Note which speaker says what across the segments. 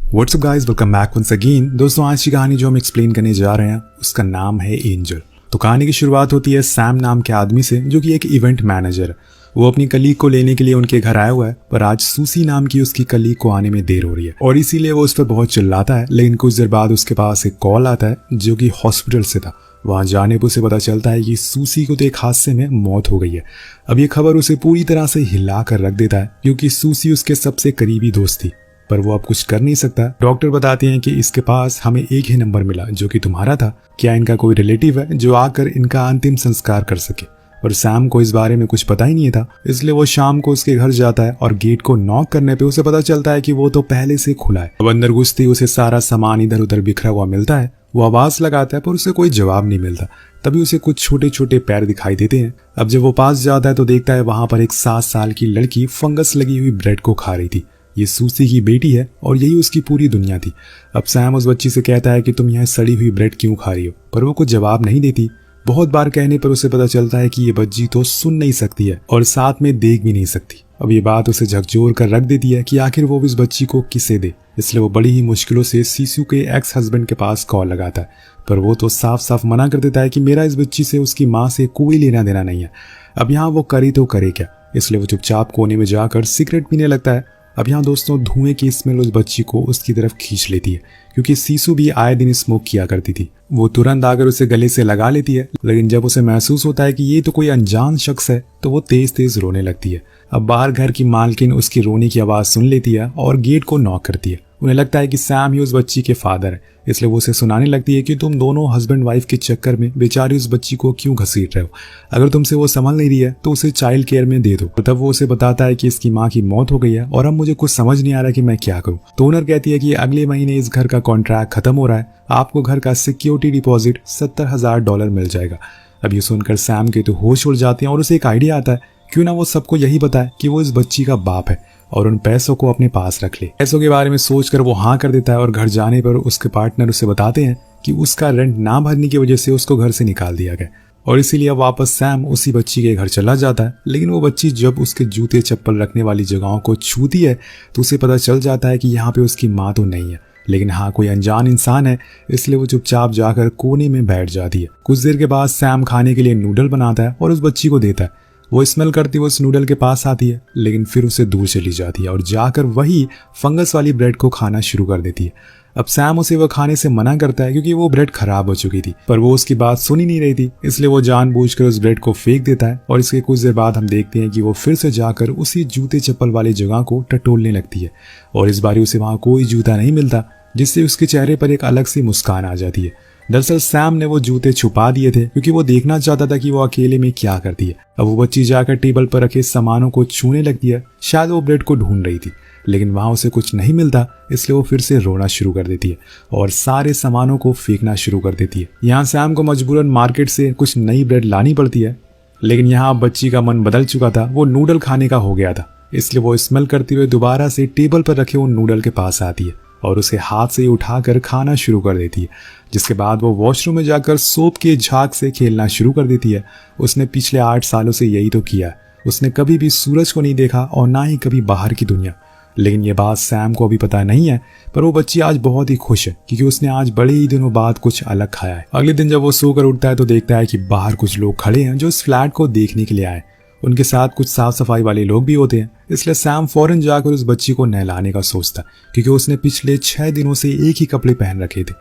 Speaker 1: WhatsApp guys, welcome back once again. दोस्तों, आज की कहानी जो हम एक्सप्लेन करने जा रहे हैं उसका नाम है एंजल। तो कहानी की शुरुआत होती है सैम नाम के आदमी से, जो कि एक इवेंट मैनेजर है। वो अपनी कलीग को लेने के लिए उनके घर आया हुआ है, पर आज सूसी नाम की उसकी कलीग को आने में देर हो रही है और इसीलिए वो उस पर बहुत चिल्लाता है। लेकिन कुछ देर बाद उसके पास एक कॉल आता है जो कि हॉस्पिटल से था। वहां जाने पर उसे पता चलता है कि सूसी को तो एक हादसे में मौत हो गई है। अब ये खबर उसे पूरी तरह से हिला कर रख देता है, क्योंकि सूसी उसके सबसे करीबी दोस्त थी, पर वो अब कुछ कर नहीं सकता। डॉक्टर बताते हैं कि इसके पास हमें एक ही नंबर मिला जो कि तुम्हारा था। क्या इनका कोई रिलेटिव है जो आकर इनका अंतिम संस्कार कर सके? पर सैम को इस बारे में कुछ पता ही नहीं था, इसलिए वो शाम को उसके घर जाता है और गेट को नॉक करने पे उसे पता चलता है कि वो तो पहले से खुला है। अब अंदर घुसते ही उसे सारा सामान इधर उधर बिखरा हुआ मिलता है। वो आवाज लगाता है पर उसे कोई जवाब नहीं मिलता। तभी उसे कुछ छोटे छोटे पैर दिखाई देते हैं। अब जब वो पास जाता है तो देखता है वहां पर एक 7 साल की लड़की फंगस लगी हुई ब्रेड को खा रही थी। ये सूसी की बेटी है और यही उसकी पूरी दुनिया थी। अब सैम उस बच्ची से कहता है कि तुम यहाँ सड़ी हुई ब्रेड क्यों खा रही हो, पर वो कुछ जवाब नहीं देती। बहुत बार कहने पर उसे पता चलता है कि ये बच्ची तो सुन नहीं सकती है और साथ में देख भी नहीं सकती। अब ये बात उसे झकझोर कर रख देती है कि आखिर वो इस बच्ची को किसे दे। इसलिए वो बड़ी ही मुश्किलों से सीसू के एक्स हस्बैंड के पास कॉल लगाता है, पर वो तो साफ साफ मना कर देता है कि मेरा इस बच्ची से उसकी माँ से कोई लेना देना नहीं है। अब यहाँ वो करे तो करे क्या, इसलिए वो चुपचाप कोने में जाकर सिगरेट पीने लगता है। अब यहाँ दोस्तों धुएं की स्मेल उस बच्ची को उसकी तरफ खींच लेती है, क्योंकि सीसू भी आए दिन स्मोक किया करती थी। वो तुरंत आकर उसे गले से लगा लेती है, लेकिन जब उसे महसूस होता है कि ये तो कोई अनजान शख्स है तो वो तेज तेज रोने लगती है। अब बाहर घर की मालकिन उसकी रोने की आवाज सुन लेती है और गेट को नॉक करती है। उन्हें लगता है कि सैम ही उस बच्ची के फादर है, इसलिए वो उसे सुनाने लगती है कि तुम दोनों हस्बैंड वाइफ के चक्कर में बेचारी उस बच्ची को क्यों घसीट रहे हो। अगर तुमसे वो संभल नहीं रही है तो उसे चाइल्ड केयर में दे दो। तब वो उसे बताता है कि इसकी माँ की मौत हो गई है और अब मुझे कुछ समझ नहीं आ रहा कि मैं क्या करूँ। तो ओनर कहती है कि अगले महीने इस घर का कॉन्ट्रैक्ट खत्म हो रहा है, आपको घर का सिक्योरिटी डिपॉजिट $70,000 मिल जाएगा। अब ये सुनकर सैम के तो होश उड़ जाते हैं और उसे एक आइडिया आता है, क्यों ना वो सबको यही बताए कि वो इस बच्ची का बाप है और उन पैसों को अपने पास रख ले। पैसों के बारे में सोचकर वो हाँ कर देता है और घर जाने पर उसके पार्टनर उसे बताते हैं कि उसका रेंट ना भरने की वजह से उसको घर से निकाल दिया गया और इसीलिए वापस सैम उसी बच्ची के घर चला जाता है। लेकिन वो बच्ची जब उसके जूते चप्पल रखने वाली जगहों को छूती है तो उसे पता चल जाता है कि यहाँ पे उसकी माँ तो नहीं है, लेकिन हाँ कोई अनजान इंसान है। इसलिए वो चुपचाप जाकर कोने में बैठ जाती है। कुछ देर के बाद सैम खाने के लिए नूडल बनाता है और उस बच्ची को देता है। वो स्मेल करती हुई उस नूडल के पास आती है, लेकिन फिर उसे दूर चली जाती है और जाकर वही फंगस वाली ब्रेड को खाना शुरू कर देती है। अब सैम उसे वो खाने से मना करता है, क्योंकि वो ब्रेड खराब हो चुकी थी, पर वो उसकी बात सुन ही नहीं रही थी। इसलिए वो जानबूझकर उस ब्रेड को फेंक देता है और इसके कुछ देर बाद हम देखते हैं कि वो फिर से जाकर उसी जूते चप्पल वाली जगह को टटोलने लगती है और इस बार उसे वहां कोई जूता नहीं मिलता, जिससे उसके चेहरे पर एक अलग सी मुस्कान आ जाती है। दरअसल सैम ने वो जूते छुपा दिए थे, क्योंकि वो देखना चाहता था कि वो अकेले में क्या करती है। अब वो बच्ची जाकर टेबल पर रखे सामानों को छूने लगती है। शायद वो ब्रेड को ढूंढ रही थी, लेकिन वहां उसे कुछ नहीं मिलता, इसलिए वो फिर से रोना शुरू कर देती है और सारे सामानों को फेंकना शुरू कर देती है। यहाँ सैम को मजबूरन मार्केट से कुछ नई ब्रेड लानी पड़ती है, लेकिन यहाँ बच्ची का मन बदल चुका था। वो नूडल खाने का हो गया था, इसलिए वो स्मेल करते हुए दोबारा से टेबल पर रखे उन नूडल के पास आती है और उसे हाथ से उठाकर खाना शुरू कर देती है। जिसके बाद वो वॉशरूम में जाकर सोप के झाग से खेलना शुरू कर देती है। उसने पिछले 8 सालों से यही तो किया। उसने कभी भी सूरज को नहीं देखा और ना ही कभी बाहर की दुनिया। लेकिन ये बात सैम को अभी पता नहीं है, पर वो बच्ची आज बहुत ही खुश है, क्योंकि उसने आज बड़े ही दिनों बाद कुछ अलग खाया है। अगले दिन जब वो सोकर उठता है तो देखता है कि बाहर कुछ लोग खड़े हैं जो इस फ्लैट को देखने के लिए आए। उनके साथ कुछ साफ सफाई वाले लोग भी होते हैं। इसलिए सैम फौरन जाकर उस बच्ची को नहलाने का सोचता, क्योंकि उसने पिछले 6 दिनों से एक ही कपड़े पहन रखे थे।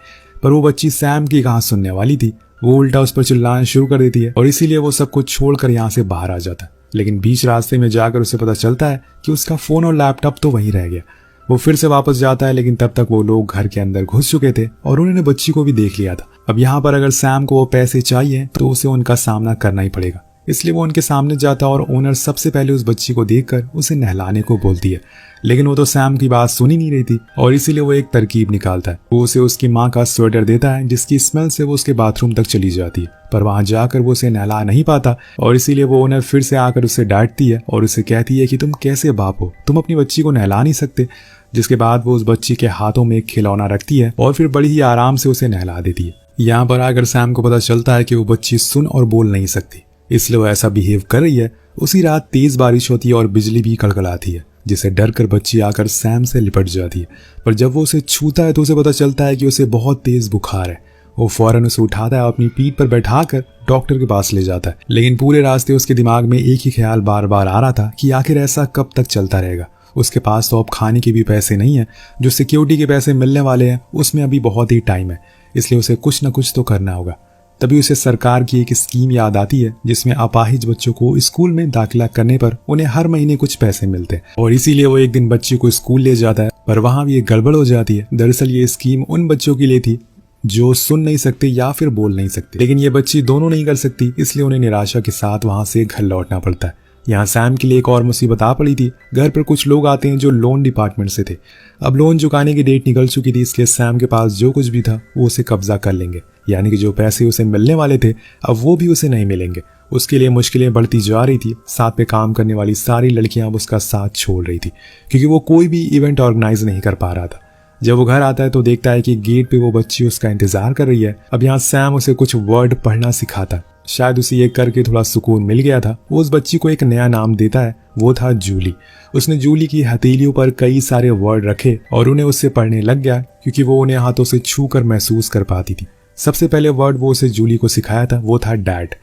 Speaker 1: पर वो बच्ची सैम की कहां सुनने वाली थी। वो उल्टा उस पर चिल्लाना शुरू कर देती है और इसीलिए वो सब कुछ छोड़कर यहाँ से बाहर आ जाता है। लेकिन बीच रास्ते में जाकर उसे पता चलता है कि उसका फोन और लैपटॉप तो वहीं रह गया। वो फिर से वापस जाता है, लेकिन तब तक वो लोग घर के अंदर घुस चुके थे और उन्होंने बच्ची को भी देख लिया था। अब यहाँ पर अगर सैम को वो पैसे चाहिए तो उसे उनका सामना करना ही पड़ेगा। इसलिए वो उनके सामने जाता और ओनर सबसे पहले उस बच्ची को देखकर उसे नहलाने को बोलती है। लेकिन वो तो सैम की बात सुन ही नहीं रही थी और इसीलिए वो एक तरकीब निकालता है। वो उसे उसकी माँ का स्वेटर देता है, जिसकी स्मेल से वो उसके बाथरूम तक चली जाती है, पर वहां जाकर वो उसे नहला नहीं पाता और इसीलिए वो ओनर फिर से आकर उसे डांटती है और उसे कहती है कि तुम कैसे बाप हो, तुम अपनी बच्ची को नहला नहीं सकते। जिसके बाद वो उस बच्ची के हाथों में एक खिलौना रखती है और फिर बड़ी ही आराम से उसे नहला देती है। यहाँ पर आकर सैम को पता चलता है कि वो बच्ची सुन और बोल नहीं सकती, इसलिए वो ऐसा बिहेव कर रही है। उसी रात तेज बारिश होती है और बिजली भी कड़कड़ाती है, जिसे डर कर बच्ची आकर सैम से लिपट जाती है। पर जब वो उसे छूता है तो उसे पता चलता है कि उसे बहुत तेज बुखार है। वो फौरन उसे उठाता है, अपनी पीठ पर बैठाकर डॉक्टर के पास ले जाता है। लेकिन पूरे रास्ते उसके दिमाग में एक ही ख्याल बार बार आ रहा था कि आखिर ऐसा कब तक चलता रहेगा। उसके पास तो अब खाने के भी पैसे नहीं है, जो सिक्योरिटी के पैसे मिलने वाले हैं उसमें अभी बहुत ही टाइम है, इसलिए उसे कुछ न कुछ तो करना होगा। तभी उसे सरकार की एक स्कीम याद आती है जिसमें अपाहिज बच्चों को स्कूल में दाखिला करने पर उन्हें हर महीने कुछ पैसे मिलते हैं, और इसीलिए वो एक दिन बच्ची को स्कूल ले जाता है। पर वहां भी एक गड़बड़ हो जाती है। दरअसल ये स्कीम उन बच्चों के लिए थी जो सुन नहीं सकते या फिर बोल नहीं सकते, लेकिन ये बच्ची दोनों नहीं कर सकती, इसलिए उन्हें निराशा के साथ वहां से घर लौटना पड़ता है। यहाँ सैम के लिए एक और मुसीबत आ पड़ी थी। घर पर कुछ लोग आते हैं जो लोन डिपार्टमेंट से थे। अब लोन चुकाने की डेट निकल चुकी थी, इसलिए सैम के पास जो कुछ भी था वो उसे कब्जा कर लेंगे, यानी कि जो पैसे उसे मिलने वाले थे अब वो भी उसे नहीं मिलेंगे। उसके लिए मुश्किलें बढ़ती जा रही थी। साथ पे काम करने वाली सारी लड़कियां अब उसका साथ छोड़ रही थी, क्योंकि वो कोई भी इवेंट ऑर्गेनाइज नहीं कर पा रहा था। जब वो घर आता है तो देखता है कि गेट पे वो बच्ची उसका इंतजार कर रही है। अब यहाँ सैम उसे कुछ वर्ड पढ़ना सिखाता। शायद उसे ये करके थोड़ा सुकून मिल गया था। वो उस बच्ची को एक नया नाम देता है, वो था जूली। उसने जूली की हथेलियों पर कई सारे वर्ड रखे और उन्हें उससे पढ़ने लग गया, क्योंकि वो उन्हें हाथों से छू कर महसूस कर पाती थी। सबसे पहले वर्ड वो उसे जूली को सिखाया था वो था डैड।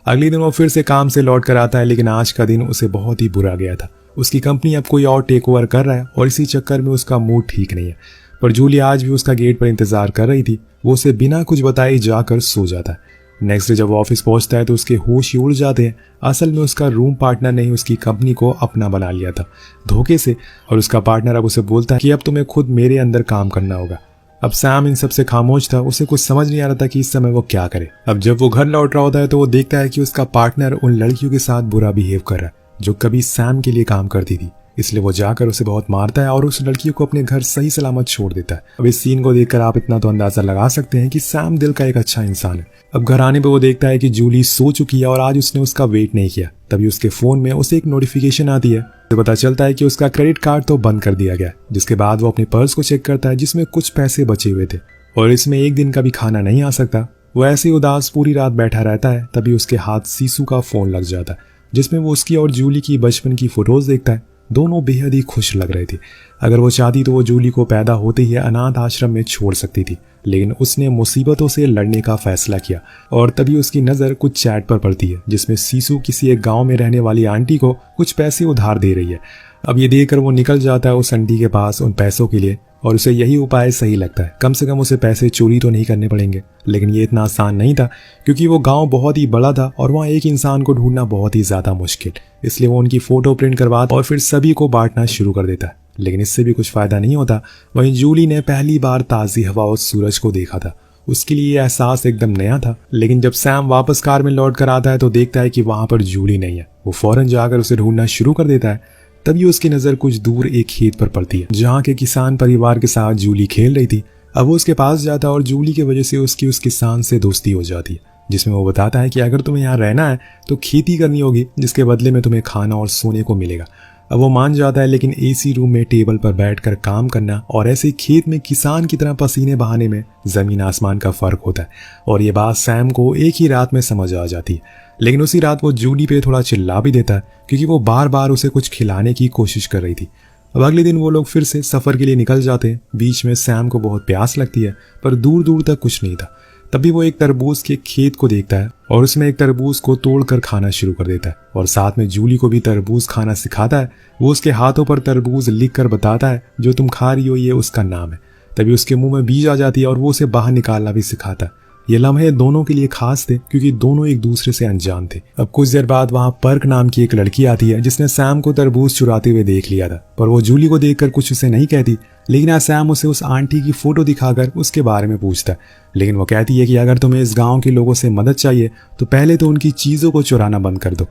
Speaker 1: अगले दिन वो फिर से काम से लौट कर आता है, लेकिन आज का दिन उसे बहुत ही बुरा गया था। उसकी कंपनी अब कोई और टेक ओवर कर रहा है और इसी चक्कर में उसका मूड ठीक नहीं है। पर जूली आज भी उसका गेट पर इंतजार कर रही थी। वो उसे बिना कुछ बताए जाकर सो जाता है। नेक्स्ट डे जब वो ऑफिस पहुंचता है तो उसके होश ही उड़ जाते हैं। असल में उसका रूम पार्टनर ने ही उसकी कंपनी को अपना बना लिया था धोखे से, और उसका पार्टनर अब उसे बोलता है कि अब तुम्हें खुद मेरे अंदर काम करना होगा। अब सैम इन सबसे खामोश था। उसे कुछ समझ नहीं आ रहा था कि इस समय वो क्या करे। अब जब वो घर लौट रहा होता है तो वो देखता है कि उसका पार्टनर उन लड़कियों के साथ बुरा बिहेव कर रहा है जो कभी सैम के लिए काम करती थी। इसलिए वो जाकर उसे बहुत मारता है और उस लड़की को अपने घर सही सलामत छोड़ देता है। अब इस सीन को देखकर आप इतना तो अंदाजा लगा सकते हैं कि सैम दिल का एक अच्छा इंसान है। अब घर आने पे वो देखता है कि जूली सो चुकी है और आज उसने उसका वेट नहीं किया। तभी उसके फोन में उसे एक नोटिफिकेशन आती है। तो पता चलता है कि उसका क्रेडिट कार्ड तो बंद कर दिया गया। जिसके बाद वो अपने पर्स को चेक करता है जिसमें कुछ पैसे बचे हुए थे और इसमें एक दिन का भी खाना नहीं आ सकता। वो ऐसे ही उदास पूरी रात बैठा रहता है। तभी उसके हाथ सीसू का फोन लग जाता है जिसमें वो उसकी और जूली की बचपन की फोटोज देखता है। दोनों बेहद ही खुश लग रहे थे। अगर वो चाहती तो वो जूली को पैदा होते ही अनाथ आश्रम में छोड़ सकती थी, लेकिन उसने मुसीबतों से लड़ने का फैसला किया। और तभी उसकी नज़र कुछ चैट पर पड़ती है जिसमें सीसू किसी एक गांव में रहने वाली आंटी को कुछ पैसे उधार दे रही है। अब ये देखकर वो निकल जाता है उस आंटी के पास उन पैसों के लिए, और उसे यही उपाय सही लगता है। कम से कम उसे पैसे चोरी तो नहीं करने पड़ेंगे। लेकिन ये इतना आसान नहीं था, क्योंकि वो गांव बहुत ही बड़ा था और वहाँ एक इंसान को ढूंढना बहुत ही ज़्यादा मुश्किल। इसलिए वो उनकी फ़ोटो प्रिंट करवाता और फिर सभी को बांटना शुरू कर देता है। लेकिन इससे भी कुछ फ़ायदा नहीं होता। वहीं जूली ने पहली बार ताज़ी हवा और सूरज को देखा था। उसके लिए यह एहसास एकदम नया था। लेकिन जब सैम वापस कार में लौट कर आता है तो देखता है कि वहाँ पर जूली नहीं है। वो फ़ौरन जाकर उसे ढूंढना शुरू कर देता है। तभी उसकी नज़र कुछ दूर एक खेत पर पड़ती है जहाँ के किसान परिवार के साथ जूली खेल रही थी। अब वो उसके पास जाता है और जूली की वजह से उसकी उस किसान से दोस्ती हो जाती है, जिसमें वो बताता है कि अगर तुम्हें यहाँ रहना है तो खेती करनी होगी, जिसके बदले में तुम्हें खाना और सोने को मिलेगा। अब वो मान जाता है, लेकिन एसी रूम में टेबल पर बैठकर काम करना और ऐसे खेत में किसान की तरह पसीने बहाने में जमीन आसमान का फर्क होता है। और ये बात सैम को एक ही रात में समझ आ जाती है। लेकिन उसी रात वो जूली पे थोड़ा चिल्ला भी देता है, क्योंकि वो बार बार उसे कुछ खिलाने की कोशिश कर रही थी। अब अगले दिन वो लोग फिर से सफर के लिए निकल जाते हैं। बीच में सैम को बहुत प्यास लगती है, पर दूर दूर तक कुछ नहीं था। तभी वो एक तरबूज के खेत को देखता है और उसमें एक तरबूज को तोड़कर खाना शुरू कर देता है, और साथ में जूली को भी तरबूज खाना सिखाता है। वो उसके हाथों पर तरबूज लिख कर बताता है, जो तुम खा रही हो ये उसका नाम है। तभी उसके मुंह में बीज आ जाती है और वो उसे बाहर निकालना भी सिखाता है। ये लम्हे दोनों के लिए खास थे, क्योंकि दोनों एक दूसरे से अनजान थे। अब कुछ देर बाद वहां पर्क नाम की एक लड़की आती है जिसने सैम को तरबूज चुराते हुए देख लिया था, पर वो जूली को देखकर कुछ उसे नहीं कहती। लेकिन आज सैम उसे उस आंटी की फोटो दिखाकर उसके बारे में पूछता है। लेकिन वो कहती है कि अगर तुम्हें इस गांव के लोगों से मदद चाहिए तो पहले तो उनकी चीजों को चुराना बंद कर दो।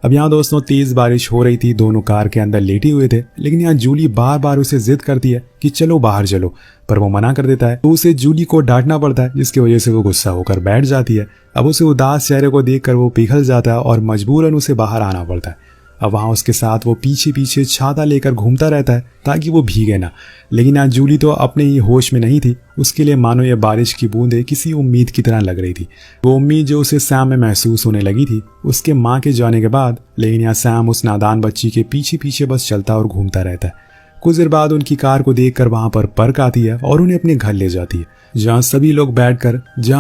Speaker 1: अब यहाँ दोस्तों तेज बारिश हो रही थी। दोनों कार के अंदर लेटे हुए थे, लेकिन यहाँ जूली बार बार उसे जिद करती है कि चलो बाहर चलो, पर वो मना कर देता है। तो उसे जूली को डांटना पड़ता है, जिसकी वजह से वो गुस्सा होकर बैठ जाती है। अब उसे उदास चेहरे को देखकर वो पिघल जाता है और मजबूरन उसे बाहर आना पड़ता है। अब वहाँ उसके साथ वो पीछे पीछे छाता लेकर घूमता रहता है ताकि वो भीगे ना। लेकिन आज जूली तो अपने ही होश में नहीं थी। उसके लिए मानो ये बारिश की बूंदें किसी उम्मीद की तरह लग रही थी, वो उम्मीद जो उसे सैम में महसूस होने लगी थी उसके माँ के जाने के बाद। लेकिन यहाँ सैम उस नादान बच्ची के पीछे पीछे बस चलता और घूमता रहता है। कुछ देर बाद उनकी कार को देखकर वहां पर पर्क आती है और उन्हें अपने घर ले जाती है, जहां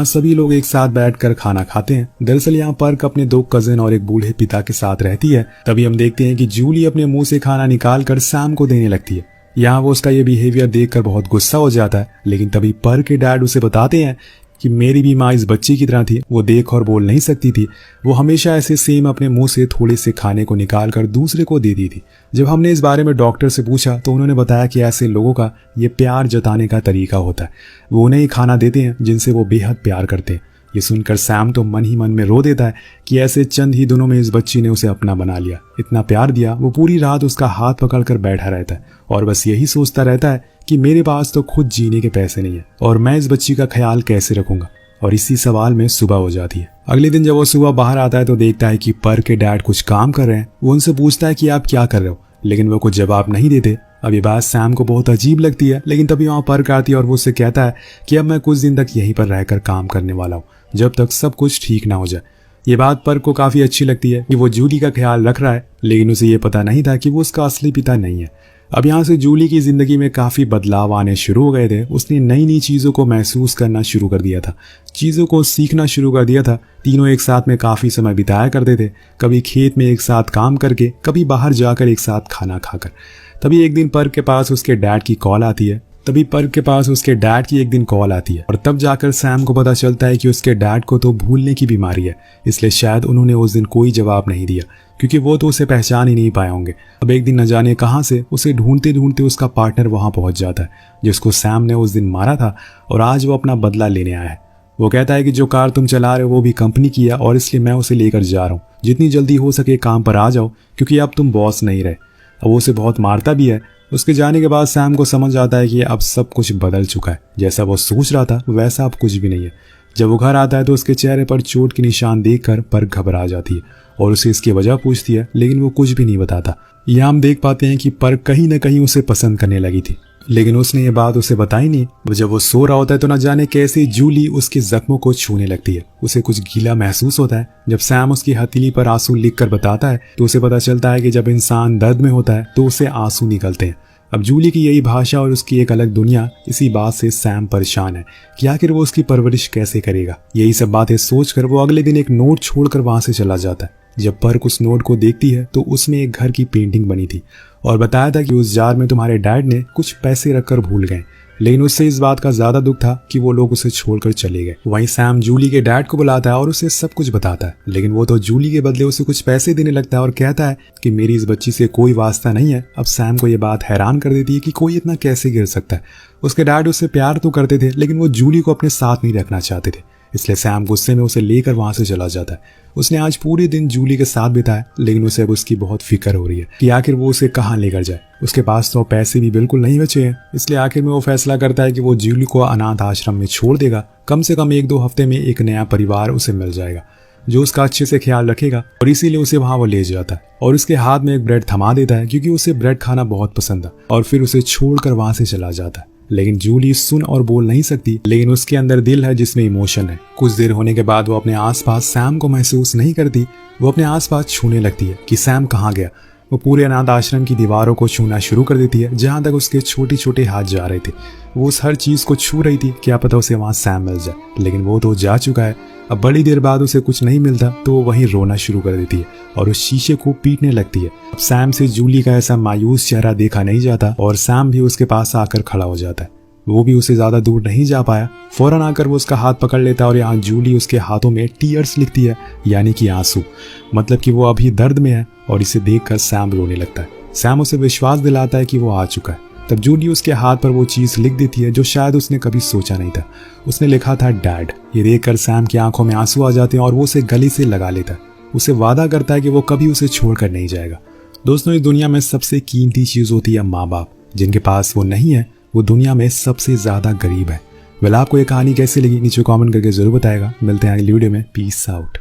Speaker 1: सभी लोग एक साथ बैठकर खाना खाते हैं। दरअसल यहाँ पर्क अपने 2 कजिन और एक बूढ़े पिता के साथ रहती है। तभी हम देखते हैं कि जूली अपने मुंह से खाना निकाल कर सैम को देने लगती है। यहाँ वो उसका ये बिहेवियर देखकर बहुत गुस्सा हो जाता है। लेकिन तभी पर्क के डैड उसे बताते हैं कि मेरी भी माँ इस बच्ची की तरह थी, वो देख और बोल नहीं सकती थी, वो हमेशा ऐसे सेम अपने मुंह से थोड़े से खाने को निकाल कर दूसरे को देती थी। जब हमने इस बारे में डॉक्टर से पूछा तो उन्होंने बताया कि ऐसे लोगों का ये प्यार जताने का तरीका होता है, वो उन्हें ही खाना देते हैं जिनसे वो बेहद प्यार करते हैं। ये सुनकर सैम तो मन ही मन में रो देता है कि ऐसे चंद ही दिनों में इस बच्ची ने उसे अपना बना लिया, इतना प्यार दिया। वो पूरी रात उसका हाथ पकड़कर बैठा रहता है और बस यही सोचता रहता है कि मेरे पास तो खुद जीने के पैसे नहीं है और मैं इस बच्ची का ख्याल कैसे रखूंगा। और इसी सवाल में सुबह हो जाती है। अगले दिन जब वो सुबह बाहर आता है तो देखता है कि पर्क के डैड कुछ काम कर रहे हैं। वो उनसे पूछता है कि आप क्या कर रहे हो, लेकिन वो कुछ जवाब नहीं देते। अब ये बात सैम को बहुत अजीब लगती है। लेकिन तभी वहाँ पर्क आती है और वो उससे कहता है कि अब मैं कुछ दिन तक यहीं पर रहकर काम करने वाला हूँ, जब तक सब कुछ ठीक ना हो जाए। ये बात पर्क को काफी अच्छी लगती है कि वो जूली का ख्याल रख रहा है, लेकिन उसे ये पता नहीं था कि वो उसका असली पिता नहीं है। अब यहाँ से जूली की जिंदगी में काफी बदलाव आने शुरू हो गए थे। उसने नई नई चीजों को महसूस करना शुरू कर दिया था, चीजों को सीखना शुरू कर दिया था। तीनों एक साथ में काफी समय बिताया करते थे, कभी खेत में एक साथ काम करके, कभी बाहर जाकर एक साथ खाना खाकर। तभी एक दिन पर्क के पास उसके डैड की कॉल आती है और तब जाकर सैम को पता चलता है कि उसके डैड को तो भूलने की बीमारी है, इसलिए शायद उन्होंने उस दिन कोई जवाब नहीं दिया क्योंकि वो तो उसे पहचान ही नहीं पाए होंगे। अब एक दिन न जाने कहां से उसे ढूंढते ढूंढते उसका पार्टनर वहां पहुंच जाता है जिसको सैम ने उस दिन मारा था और आज वो अपना बदला लेने आया है। वो कहता है कि जो कार तुम चला रहे हो वो भी कंपनी की है और इसलिए मैं उसे लेकर जा रहा हूँ, जितनी जल्दी हो सके काम पर आ जाओ क्योंकि अब तुम बॉस नहीं रहे। अब वो उसे बहुत मारता भी है। उसके जाने के बाद सैम को समझ आता है कि अब सब कुछ बदल चुका है, जैसा वो सोच रहा था वैसा अब कुछ भी नहीं है। जब वो घर आता है तो उसके चेहरे पर चोट के निशान देखकर पर्क घबरा जाती है और उसे इसकी वजह पूछती है, लेकिन वो कुछ भी नहीं बताता। यहाँ हम देख पाते हैं कि पर्क कहीं न कहीं उसे पसंद करने लगी थी, लेकिन उसने ये बात उसे बताई नहीं। जब वो सो रहा होता है तो न जाने कैसे जूली उसके जख्मों को छूने लगती है। उसे कुछ गीला महसूस होता है। जब सैम उसकी हथेली पर आंसू लिखकर बताता है तो उसे पता चलता है कि जब इंसान दर्द में होता है तो उसे आंसू निकलते हैं। अब जूली की यही भाषा और उसकी एक अलग दुनिया, इसी बात से सैम परेशान है कि आखिर वो उसकी परवरिश कैसे करेगा। यही सब बातें सोचकर वो अगले दिन एक नोट छोड़कर वहां से चला जाता है। जब पर्क उस नोट को देखती है तो उसमें एक घर की पेंटिंग बनी थी और बताया था कि उस जार में तुम्हारे डैड ने कुछ पैसे रखकर भूल गए। लेकिन उससे इस बात का ज्यादा दुख था कि वो लोग उसे छोड़कर चले गए। वहीं सैम जूली के डैड को बुलाता है और उसे सब कुछ बताता है, लेकिन वो तो जूली के बदले उसे कुछ पैसे देने लगता है और कहता है कि मेरी इस बच्ची से कोई वास्ता नहीं है। अब सैम को ये बात हैरान कर देती है कि कोई इतना कैसे गिर सकता है। उसके डैड उससे प्यार तो करते थे, लेकिन वो जूली को अपने साथ नहीं रखना चाहते थे, इसलिए सैम गुस्से में उसे लेकर वहां से चला जाता है। उसने आज पूरे दिन जूली के साथ बिताया, लेकिन उसे अब उसकी बहुत फिक्र हो रही है कि आखिर वो उसे कहाँ लेकर जाए। उसके पास तो पैसे भी बिल्कुल नहीं बचे हैं, इसलिए आखिर में वो फैसला करता है कि वो जूली को अनाथ आश्रम में छोड़ देगा। कम से कम 1-2 हफ्ते में एक नया परिवार उसे मिल जाएगा जो उसका अच्छे से ख्याल रखेगा, और इसीलिए उसे वहां वो ले जाता है और उसके हाथ में एक ब्रेड थमा देता है क्योंकि उसे ब्रेड खाना बहुत पसंद है, और फिर उसे छोड़कर वहां से चला जाता है। लेकिन जूली सुन और बोल नहीं सकती, लेकिन उसके अंदर दिल है जिसमें इमोशन है। कुछ देर होने के बाद वो अपने आसपास सैम को महसूस नहीं करती। वो अपने आसपास छूने लगती है कि सैम कहाँ गया। वो पूरे अनाथ आश्रम की दीवारों को छूना शुरू कर देती है जहां तक उसके छोटे छोटे हाथ जा रहे थे। वो उस हर चीज को छू रही थी, क्या पता उसे वहां सैम मिल जाए, लेकिन वो तो जा चुका है। अब बड़ी देर बाद उसे कुछ नहीं मिलता तो वो वहीं रोना शुरू कर देती है और उस शीशे को पीटने लगती है। अब सैम से जूली का ऐसा मायूस चेहरा देखा नहीं जाता और सैम भी उसके पास आकर खड़ा हो जाता है। वो भी उसे ज्यादा दूर नहीं जा पाया। फौरन आकर वो उसका हाथ पकड़ लेता है और यहाँ जूली उसके हाथों में टीयर्स लिखती है, यानी कि आंसू, मतलब कि वो अभी दर्द में है, और इसे देखकर सैम रोने लगता है। सैम उसे विश्वास दिलाता है कि वो आ चुका है। तब जूली उसके हाथ पर वो चीज लिख देती है जो शायद उसने कभी सोचा नहीं था। उसने लिखा था डैड। ये देखकर सैम की आंखों में आंसू आ जाते हैं और वो उसे गले से लगा लेता है। उसे वादा करता है कि वो कभी उसे छोड़कर नहीं जाएगा। दोस्तों, इस दुनिया में सबसे कीमती चीज होती है माँ बाप। जिनके पास वो नहीं है वो दुनिया में सबसे ज्यादा गरीब है। वेल, आपको ये कहानी कैसी लगी नीचे कमेंट करके जरूर बताएगा। मिलते हैं अगली वीडियो में। Peace out.